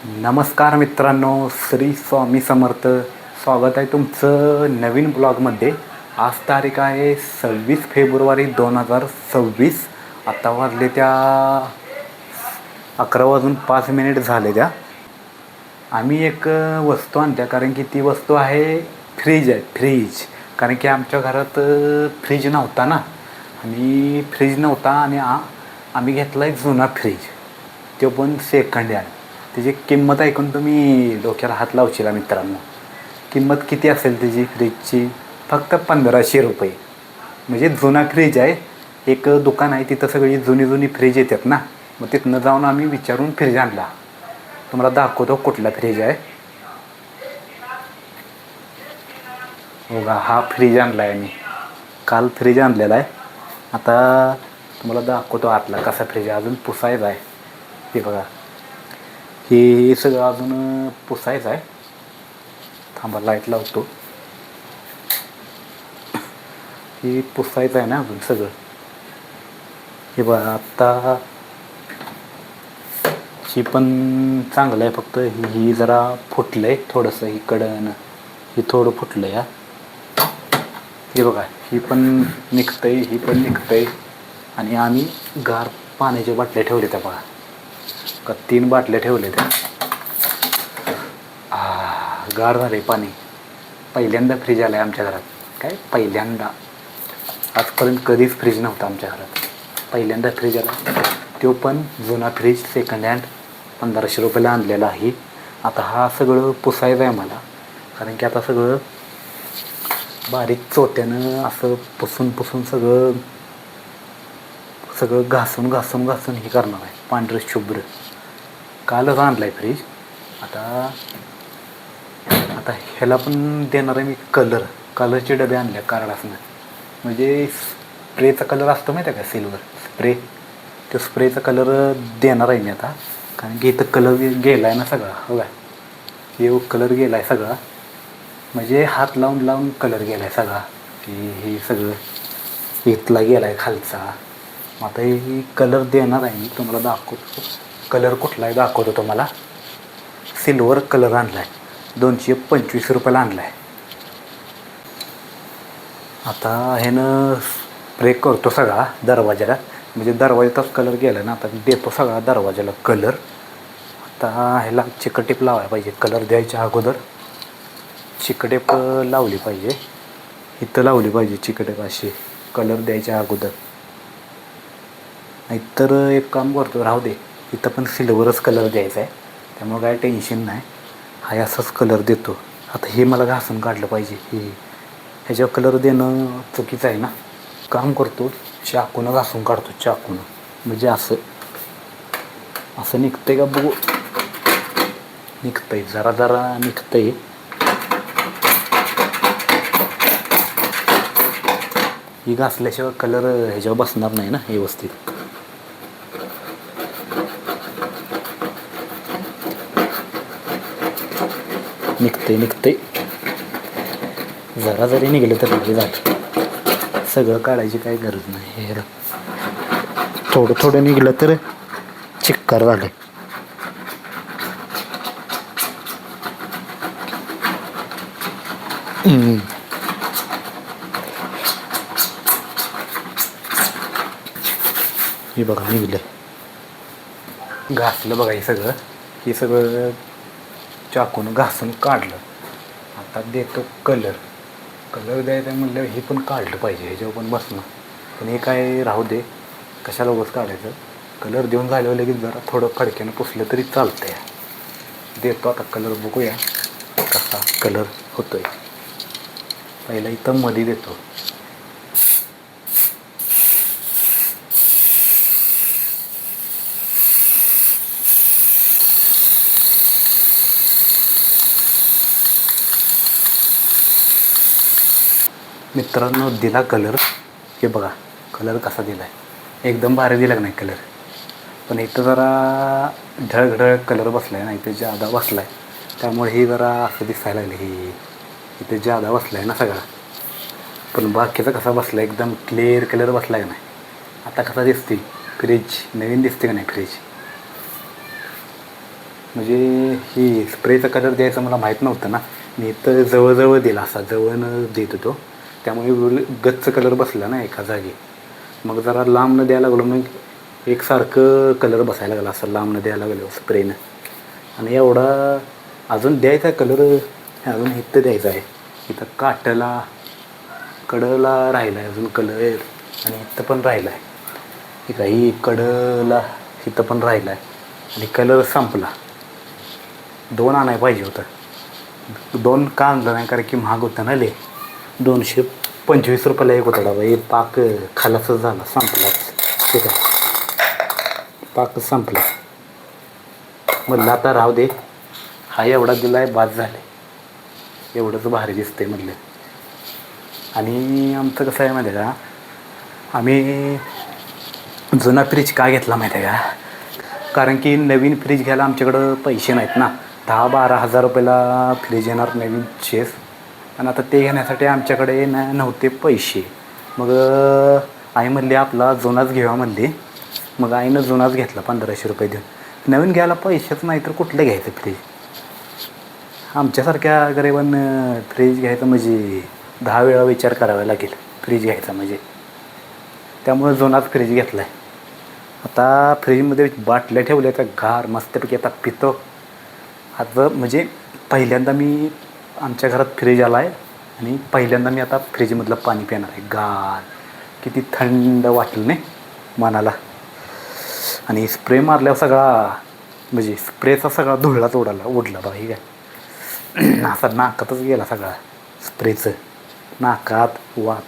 नमस्कार मित्रांनो, श्री स्वामी समर्थ. स्वागत आहे तुमचं नवीन ब्लॉगमध्ये. आज तारीख आहे 26 फेब्रुवारी 2026. आत्ता वाजले त्या 11:05 झाले त्या. आम्ही एक वस्तू आणल्या, कारण की ती वस्तू आहे फ्रीज आहे. फ्रीज कारण की आमच्या घरात फ्रीज नव्हता ना, आणि आम्ही घेतला एक जुना फ्रीज, तो पण सेकंड हँड. त्याची किंमत ऐकून तुम्ही डोक्याला हात लावशील मित्रांनो. किंमत किती असेल त्याची फ्रीजची? फक्त 1500 रुपये. म्हणजे जुना फ्रीज आहे. एक दुकान आहे, तिथं सगळी जुनी फ्रीज येतात ना, मग तिथनं जाऊन आम्ही विचारून फ्रीज आणला. तुम्हाला दाखवतो कुठला फ्रीज आहे. बघा, हा फ्रीज आणला आहे मी. काल फ्रीज आणलेला आहे. आता तुम्हाला दाखवतो आतला कसा फ्रीज आहे. अजून पुसायचा आहे. हे बघा, हे सगळं अजून पुसायचं आहे. थांबा, लाईट लावतो. हे पुसायचं आहे ना अजून सगळं. हे बघा, आत्ता ही पण चांगलं आहे, फक्त ही जरा फुटलं आहे थोडंसं इकडं. हे थोडं फुटलं आहे. हे बघा, ही पण निघतंय, ही पण निघतंय. आणि आम्ही गार पाण्याच्या बाटल्या ठेवल्या त्या. बघा, का 3 बाटल्या ठेवल्या त्या. गार झाले पाणी. पहिल्यांदा फ्रीज आला आहे आमच्या घरात. काय पहिल्यांदा? आजपर्यंत कधीच फ्रीज नव्हता आमच्या घरात. पहिल्यांदा फ्रीज आला, तो पण जुना फ्रीज सेकंड हँड 1500 रुपयाला आणलेला आहे. आता हा सगळं पुसायचं आहे मला, कारण की आता सगळं बारीक चोत्यानं असं पुसून सगळं घासून हे करणार आहे, पांढरं शुभ्र. कालच आणलं आहे फ्रीज. आता ह्याला पण देणार आहे मी कलरचे डबे आणले कार्डासनं. म्हणजे स्प्रेचा कलर असतो माहिती आहे का, सिल्वर स्प्रे. तो स्प्रेचा कलर देणार आहे मी आता, कारण की इथं कलर गेला आहे ना सगळा. बघा, हे कलर गेला आहे सगळा. म्हणजे हात लावून कलर गेला आहे सगळा. हे सगळं इथला गेला आहे खालचा. मग आता हे कलर देणार आहे मी. तुम्हाला दाखवतो कलर कुठला आहे, दाखवतो तुम्हाला. सिल्वर कलर आणला आहे, 225 रुपयाला आणला आहे. आता ह्यानं स्प्रे करतो सगळा दरवाजाला. म्हणजे दरवाजाचाच कलर गेला ना, आता देतो सगळा दरवाजाला कलर. आता ह्याला चिकटेप लावायला पाहिजे. कलर द्यायच्या अगोदर चिकटेप लावली पाहिजे. इथं लावली पाहिजे चिकटेप अशी, कलर द्यायच्या अगोदर. नाहीतर एक काम करतो, राहू दे, इथं पण सिल्वरच कलर द्यायचा आहे, त्यामुळं काय टेन्शन नाही. हा असाच कलर देतो. आता हे मला घासून काढलं पाहिजे. ह्याच्यावर कलर देणं चुकीचं आहे ना. काम करतो, चाकूनं घासून काढतो, चाकूनं. म्हणजे असं निघतंय का बघू. निघतंय, जरा निघतंय. ही घासल्याशिवाय कलर ह्याच्यावर बसणार नाही ना व्यवस्थित. निघतंय. जरा जरी निघलं तर म्हणजे झालं. सगळं काढायची काही गरज नाही. हे थोडं निघलं तर चिक्कार झालं. हे बघा, निघलं. घासलं बघा हे सगळं चाकून घासून काढलं. आता देतो कलर द्यायचं म्हणलं, हे पण काढलं पाहिजे, ह्याच्यावर पण बसणं. पण हे काय राहू दे, कशाला उगाच काढायचं. कलर देऊन झाल्यावर लगेच जरा थोडं फडक्यानं पुसलं तरी चालतं आहे. देतो आता कलर, बघूया कसा कलर होतो आहे. पहिला इथं मध्ये देतो. मित्रांनो, दिला कलर. हे बघा कलर कसा दिला आहे, एकदम भारी दिला नाही कलर. पण इथं जरा ढळढळ कलर बसला आहे ना, इथं जादा बसला आहे, त्यामुळे हे जरा असं दिसायला लागले. इथं जादा बसला आहे ना सगळा. पण बाकीचा कसा बसला, एकदम क्लिअर कलर बसला आहे नाही. आता कसा दिसते फ्रीज, नवीन दिसते का नाही फ्रीज. म्हणजे ही स्प्रेचा कलर द्यायचा मला माहीत नव्हतं ना. मी तर जवळजवळ दिला असा जवळनं देत होतो, त्यामुळे गच्च कलर बसला ना एका जागी. मग जरा लांब न द्यायला लागलो, मग एकसारखं कलर बसायला लागला असं लांब न द्यायला लागलो स्प्रेनं. आणि एवढा अजून द्यायचा आहे कलर, अजून इथं द्यायचा आहे. इथं काटाला कडला राहिला आहे अजून कलर, आणि इथं पण राहिला आहे. ठीक आहे, ही कडला इथं पण राहिला आहे. आणि कलर संपला. 2 आणायला पाहिजे होतं. 2 का आणलं नाही, कारण की महाग होतं ना. 225 रुपयाला एक होता डबा. एक पाक खालासच झाला, संपलाच. ठीक आहे, पाकच संपला. म्हटलं आता राहू दे, हा एवढा दिला आहे बाद झाले, एवढंच भारी दिसते म्हटलं. आणि आमचं कसं आहे माहिती आहे का, आम्ही जुना फ्रीज का घेतला माहिती आहे का, कारण की नवीन फ्रीज घ्यायला आमच्याकडं पैसे नाहीत ना. 10-12 हजार रुपयाला फ्रीज येणार नवीन चेस, आणि आता ते घेण्यासाठी आमच्याकडे नव्हते पैसे. मग आई म्हणली आपला जुनाच घेऊया म्हणली. मग आईनं जुनाच घेतला 1500 रुपये देऊन. नवीन घ्यायला पैसेच नाही तर कुठलं घ्यायचं फ्रीज. आमच्यासारख्या गरिबांना फ्रीज घ्यायचं म्हणजे 10 वेळा विचार करावा लागेल फ्रीज घ्यायचा म्हणजे. त्यामुळे जुनाच फ्रीज घेतला आहे. आता फ्रीजमध्ये बाटल्या ठेवल्या त्या गार मस्तपैकी आता पितो. आता म्हणजे पहिल्यांदा मी आमच्या घरात फ्रीज आला आहे, आणि पहिल्यांदा मी आता फ्रीजमधलं पाणी पिणार आहे गार. किती थंड वाटलं नाही मनाला. आणि स्प्रे मारल्यावर सगळा म्हणजे स्प्रेचा सगळा धुळाच उडला बघा. हे काय असा नाकातच गेला सगळा स्प्रेचं. नाकात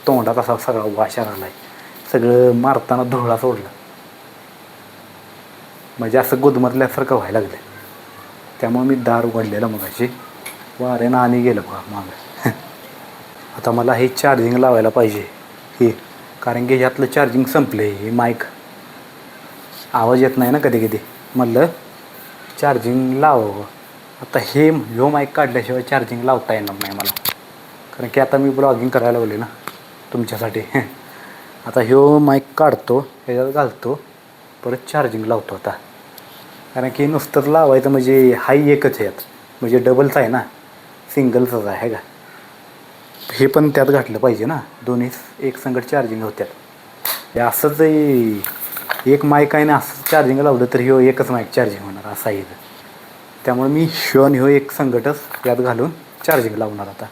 तोंडात असा सगळा वाशार आला आहे. सगळं मारताना धुळाच उडला, म्हणजे असं गुदमरल्यासारखं व्हायला लागलं. त्यामुळे मी दार उघडलेलं मगाशी, वाऱ्यानं आणि गेलं बघा मागं. आता मला हे चार्जिंग लावायला पाहिजे हे, कारण की ह्यातलं चार्जिंग संपले. हे माईक आवाज येत नाही ना कधी कधी, म्हटलं चार्जिंग लावावं. आता ह्यो माईक काढल्याशिवाय चार्जिंग लावता येणार नाही मला, कारण की आता मी ब्लॉगिंग करायला लागले ना तुमच्यासाठी. आता ह्यो माईक काढतो, ह्याच्यात घालतो, परत चार्जिंग लावतो आता. कारण की नुसतंच लावायचं म्हणजे हाई एकच आहे, म्हणजे डबलच आहे ना, सिंगलचंच आहे का. हे पण त्यात घातलं पाहिजे ना, दोन्ही एक संगत चार्जिंग होत्यात. हे असंच एक माईक आहे ना, असंच चार्जिंग लावलं तर ह्यो एकच माईक चार्जिंग होणार असं आहे. त्यामुळे मी ह्यो आणि ह्यो एक संगटच यात घालून चार्जिंग लावणार आता.